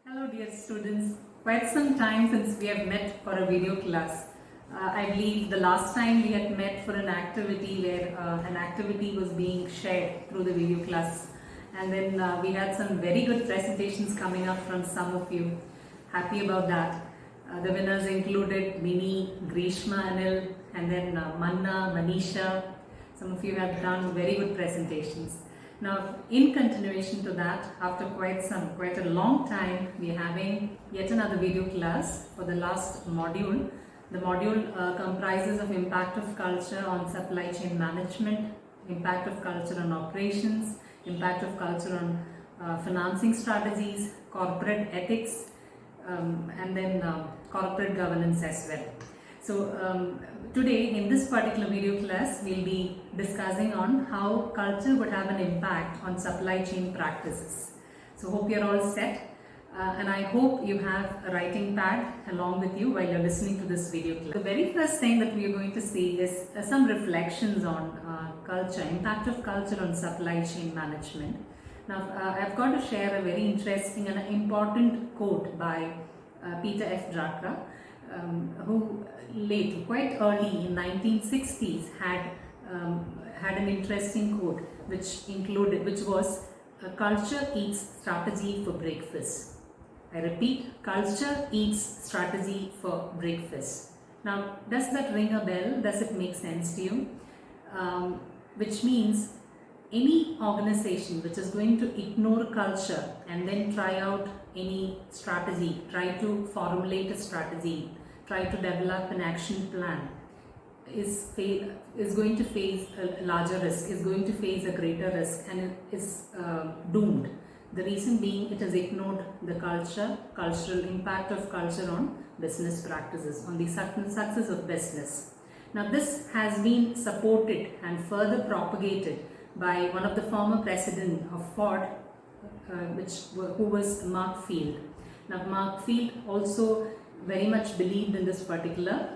Hello dear students, quite some time since we have met for a video class. I believe the last time we had met for an activity where an activity was being shared through the video class, and then we had some very good presentations coming up from some of you. Happy about that. The winners included Mini, Grishma Anil, and then Manna, Manisha. Some of you have done very good presentations. Now, in continuation to that, after quite a long time, we are having yet another video class for the last module. The module comprises of impact of culture on supply chain management, impact of culture on operations, impact of culture on financing strategies, corporate ethics, and then corporate governance as well. So today in this particular video class, we'll be discussing on how culture would have an impact on supply chain practices. So hope you're all set, and I hope you have a writing pad along with you while you're listening to this video class. The very first thing that we are going to see is some reflections on culture, impact of culture on supply chain management. Now I've got to share a very interesting and important quote by Peter F. Drucker, who quite early in 1960s had an interesting quote which was culture eats strategy for breakfast. I repeat, culture eats strategy for breakfast. Now, does that ring a bell? Does it make sense to you? Which means any organization which is going to ignore culture and then try out any strategy, try to formulate a strategy, try to develop an action plan, is going to face a larger risk, is going to face a greater risk, and is doomed. The reason being, it has ignored the cultural impact of culture on business practices, on the success of business. Now, this has been supported and further propagated by one of the former president of Ford, who was Mark Field. Now, Mark Field also very much believed in this particular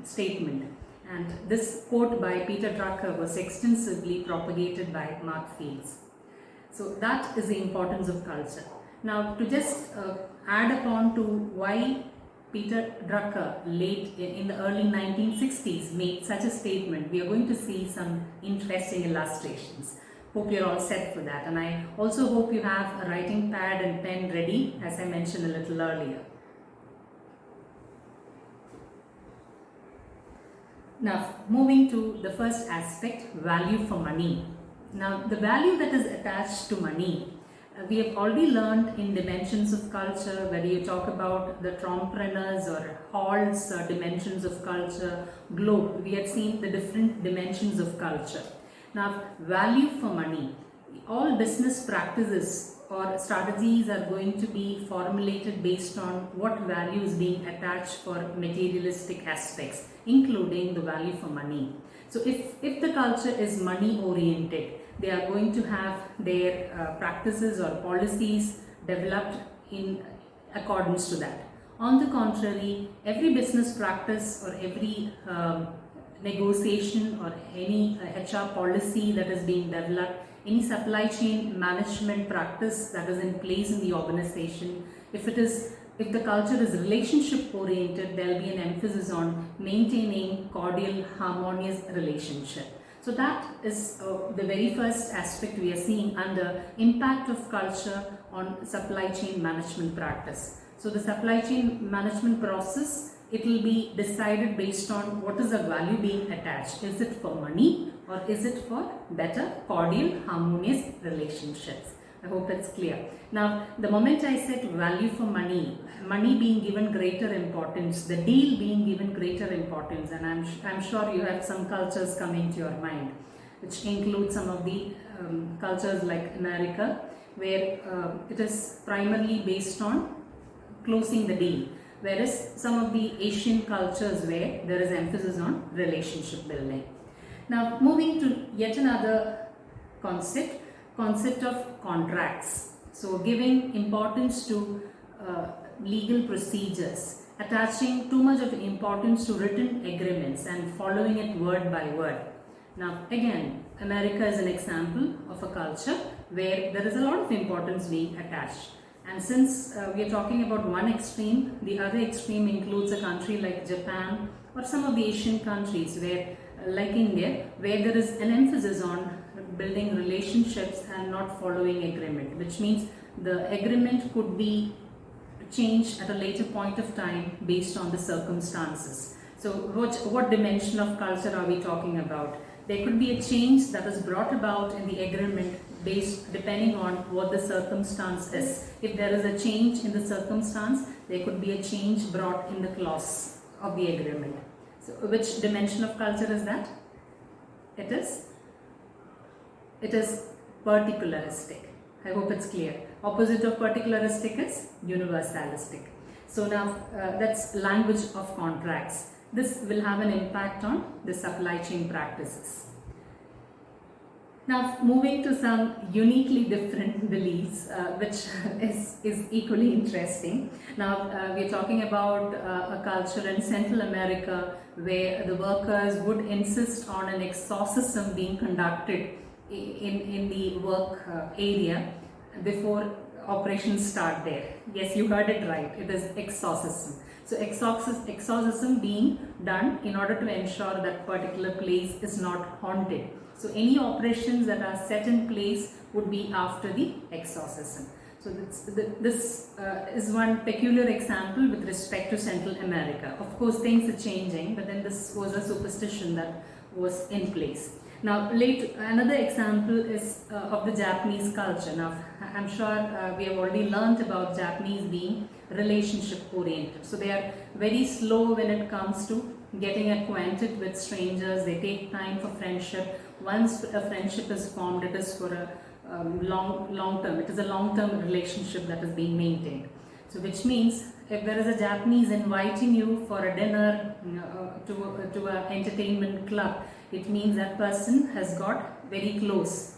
statement, and this quote by Peter Drucker was extensively propagated by Mark Fields. So that is the importance of culture. Now, to just add upon to why Peter Drucker late in the early 1960s made such a statement, we are going to see some interesting illustrations. Hope you're all set for that, and I also hope you have a writing pad and pen ready, as I mentioned a little earlier. Now, moving to the first aspect, value for money. Now, the value that is attached to money, we have already learned in dimensions of culture, whether you talk about the Trompreneurs or Hall's dimensions of culture, globe, we have seen the different dimensions of culture. Now, value for money, all business practices or strategies are going to be formulated based on what value is being attached for materialistic aspects, including the value for money. So if the culture is money oriented, they are going to have their practices or policies developed in accordance to that. On the contrary, every business practice or every negotiation or any HR policy that is being developed, any supply chain management practice that is in place in the organization, if the culture is relationship oriented, there will be an emphasis on maintaining cordial, harmonious relationship. So that is the very first aspect we are seeing under impact of culture on supply chain management practice. So the supply chain management process, it will be decided based on what is the value being attached. Is it for money or is it for better, cordial, harmonious relationships? I hope that's clear. Now, the moment I said value for money, money being given greater importance, the deal being given greater importance, and I'm sure you have some cultures coming to your mind, which include some of the cultures like America, where it is primarily based on closing the deal, whereas some of the Asian cultures where there is emphasis on relationship building. Now, moving to yet another concept of contracts. So giving importance to legal procedures, attaching too much of importance to written agreements and following it word by word. Now again, America is an example of a culture where there is a lot of importance being attached. And since we are talking about one extreme, the other extreme includes a country like Japan or some of the Asian countries where, like India, where there is an emphasis on building relationships and not following agreement, which means the agreement could be changed at a later point of time based on the circumstances. So what dimension of culture are we talking about? There could be a change that is brought about in the agreement based depending on what the circumstance is. If there is a change in the circumstance, there could be a change brought in the clause of the agreement. So which dimension of culture is that? It is particularistic. I hope it's clear. Opposite of particularistic is universalistic. So now that's language of contracts. This will have an impact on the supply chain practices. Now moving to some uniquely different beliefs which is equally interesting. Now we are talking about a culture in Central America where the workers would insist on an exorcism being conducted in the work area before operations start there. Yes, you heard it right. It is exorcism. So exorcism being done in order to ensure that particular place is not haunted. So any operations that are set in place would be after the exorcism. So this is one peculiar example with respect to Central America. Of course, things are changing, but then this was a superstition that was in place. Now, another example is of the Japanese culture. Now, I'm sure we have already learned about Japanese being relationship oriented. So they are very slow when it comes to getting acquainted with strangers. They take time for friendship. Once a friendship is formed, it is for a long term. It is a long-term relationship that is being maintained. So which means if there is a Japanese inviting you for a dinner to an entertainment club, it means that person has got very close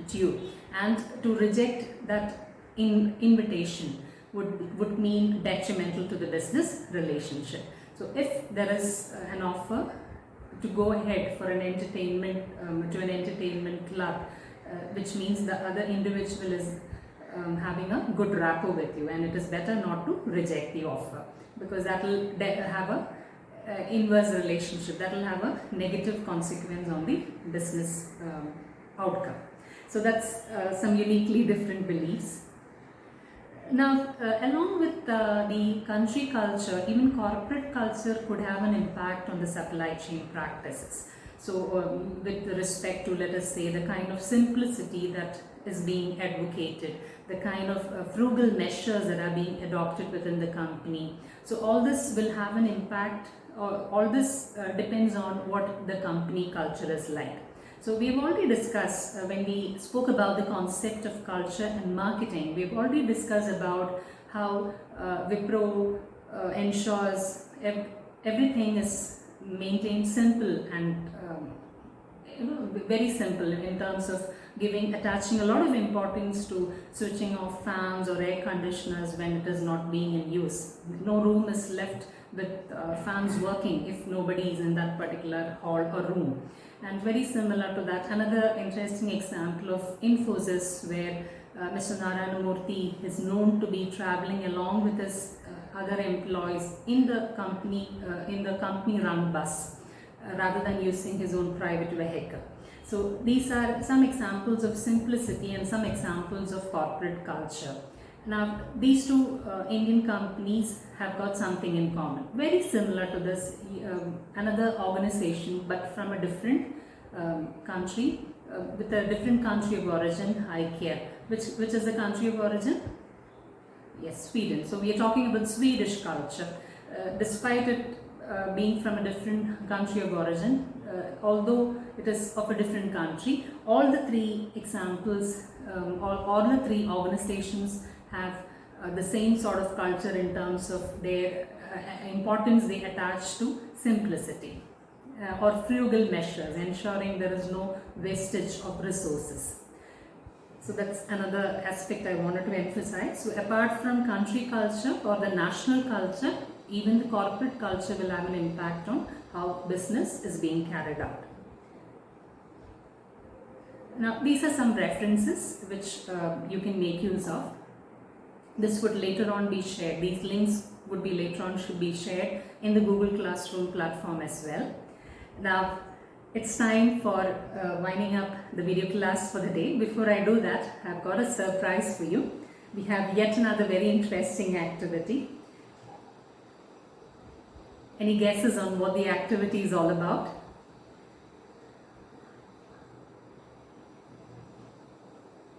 to you, and to reject that invitation would mean detrimental to the business relationship. So if there is an offer to go ahead for an entertainment to an entertainment club, which means the other individual is having a good rapport with you, and it is better not to reject the offer, because that will have a inverse relationship, that will have a negative consequence on the business outcome. So that's some uniquely different beliefs. Now, along with the country culture, even corporate culture could have an impact on the supply chain practices. So with respect to, let us say, the kind of simplicity that is being advocated, the kind of frugal measures that are being adopted within the company. So all this will have an impact, all this depends on what the company culture is like. So we've already discussed, when we spoke about the concept of culture and marketing, we've already discussed about how Wipro ensures everything is maintained simple and very simple in terms of attaching a lot of importance to switching off fans or air conditioners when it is not being in use. No room is left with fans working if nobody is in that particular hall or room. And very similar to that, another interesting example of Infosys, where Mr. Narayana Murthy is known to be traveling along with his other employees in the company run bus rather than using his own private vehicle. So these are some examples of simplicity and some examples of corporate culture. Now these two Indian companies have got something in common. Very similar to this, another organization but from a different country, with a different country of origin, IKEA. Which is the country of origin? Yes, Sweden. So we are talking about Swedish culture. Despite it being from a different country of origin, although it is of a different country, all the three examples, all the three organizations have the same sort of culture in terms of their importance they attach to simplicity or frugal measures, ensuring there is no wastage of resources. So that's another aspect I wanted to emphasize. So apart from country culture or the national culture, even the corporate culture will have an impact on how business is being carried out. Now these are some references which you can make use of. This would later on be shared. These links would be later on should be shared in the Google Classroom platform as well. Now, it's time for winding up the video class for the day. Before I do that, I've got a surprise for you. We have yet another very interesting activity. Any guesses on what the activity is all about?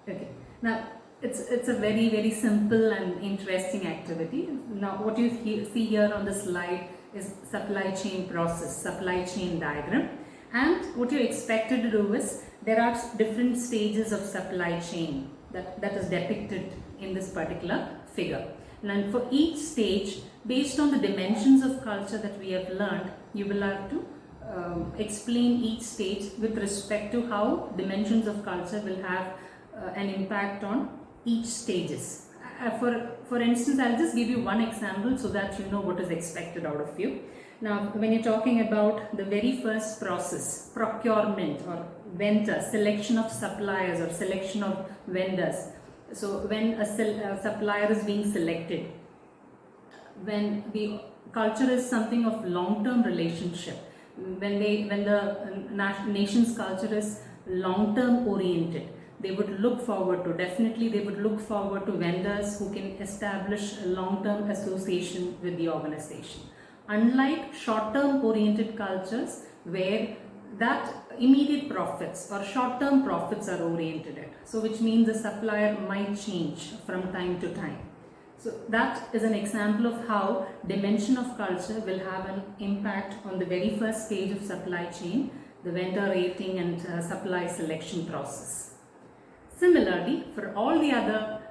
Okay. Now, it's a very simple and interesting activity. Now, what you see here on the slide is supply chain process, supply chain diagram. And what you're expected to do is, there are different stages of supply chain that is depicted in this particular figure. And for each stage, based on the dimensions of culture that we have learned, you will have to explain each stage with respect to how dimensions of culture will have an impact on each stages. For instance, I'll just give you one example so that you know what is expected out of you. Now, when you're talking about the very first process, procurement or vendor, selection of suppliers or selection of vendors. So when a supplier is being selected, when the culture is something of long-term relationship, when the nation's culture is long-term oriented, they would look forward to, definitely they would look forward to vendors who can establish a long-term association with the organization. Unlike short-term oriented cultures where that immediate profits or short-term profits are oriented at. So which means the supplier might change from time to time. So that is an example of how dimension of culture will have an impact on the very first stage of supply chain, the vendor rating and supply selection process. Similarly, for all the other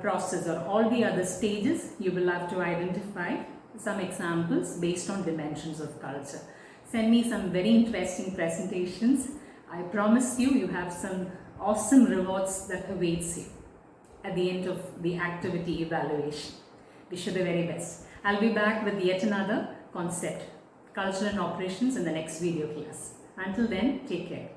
process or all the other stages, you will have to identify some examples based on dimensions of culture. Send me some very interesting presentations. I promise you, you have some awesome rewards that awaits you at the end of the activity evaluation. Wish you the very best. I'll be back with yet another concept, culture and operations, in the next video class. Until then, take care.